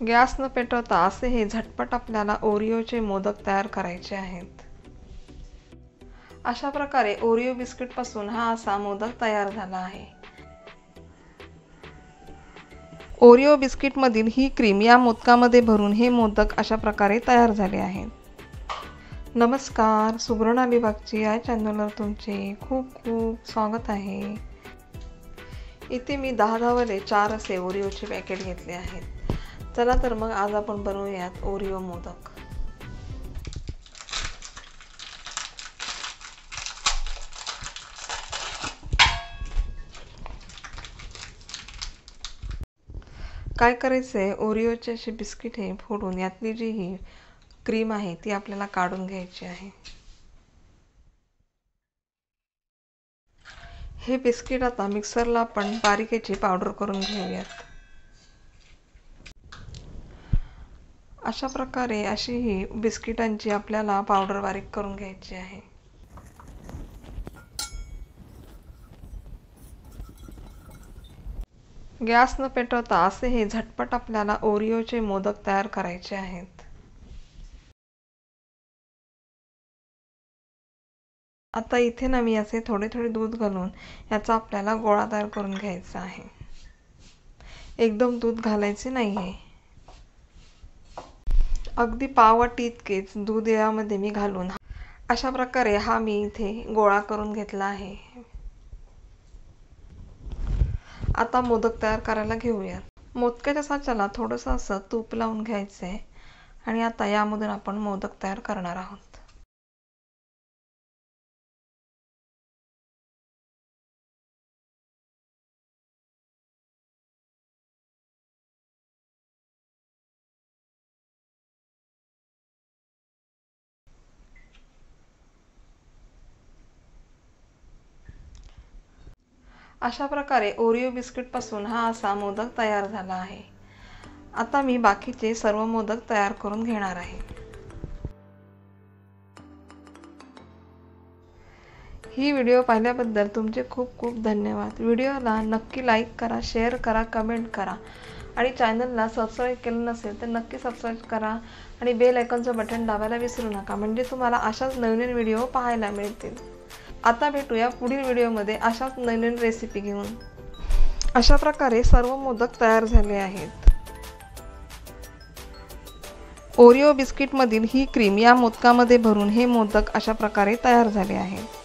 Gas न पेटवता असे हे झटपट आपल्याला ओरिओचे मोदक तयार करायचे आहेत। अशा प्रकारे ओरिओ बिस्किट पासून हा असा मोदक तयार झाला आहे। ओरिओ बिस्किट मधील ही क्रीम या मोदकामध्ये भरून हे मोदक अशा प्रकारे तयार झाले आहेत। नमस्कार, सुगरण अलिबागची या चॅनलवर तुमचे खूप खूप स्वागत आहे। इथे मी 10 वाले 4 असे ओरिओचे पॅकेट घेतले आहेत। चला तर मग आज आपण बनवूयात ओरिओ मोदक। काय करायचंय, ओरिओचे असे बिस्किट हे फोडून यातली जी ही क्रीम आहे ती आपल्याला काढून घ्यायची आहे। हे बिस्किट आता मिक्सरला आपण बारीक याची पावडर करून घेऊयात। अशा प्रकारे अशी ही बिस्किटांची आपल्याला पावडर बारीक करून घ्यायची आहे। गॅस न पेटवता असे हे झटपट आपल्याला ओरिओचे मोदक तयार करायचे आहेत। आता इथे ना मी असे थोडे थोडे दूध घालून याचा आपल्याला गोळा तयार करून घ्यायचा आहे। एकदम दूध घालायचे नाहीये। अगदी पाव वाटी इतकेच दूध यामध्ये मी घालून अशा प्रकारे हा मी इथे गोळा करून घेतला आहे। आता मोदक तयार करायला घेऊया। मोदकाच्या साच्याला थोडंसं असं तूप लावून घ्यायचंय आणि आता यामधून आपण मोदक तयार करणार आहोत। अशा प्रकारे ओरिओ बिस्किट पासून हा असा मोदक तयार झाला आहे। आता मी बाकीचे सर्व मोदक तयार करून घेणार आहे। ही व्हिडिओ पाहिल्याबद्दल तुमचे खूप खूप धन्यवाद। व्हिडिओला नक्की लाईक करा, शेअर करा, कमेंट करा आणि चॅनलला सबस्क्राईब केलं नसेल तर नक्की सबस्क्राईब करा आणि बेल आयकॉनचं बटन दाबायला विसरू नका, म्हणजे तुम्हाला अशाच नवीन व्हिडिओ पाहायला मिळतील। आता भेटूया पुढील व्हिडिओमध्ये अशाच नवीन रेसिपी घेऊन। अशा प्रकारे सर्व मोदक तयार झाले आहेत। ओरिओ बिस्किट मधील ही क्रीम या मोदकामध्ये भरून हे मोदक अशा प्रकारे तयार झाले आहेत।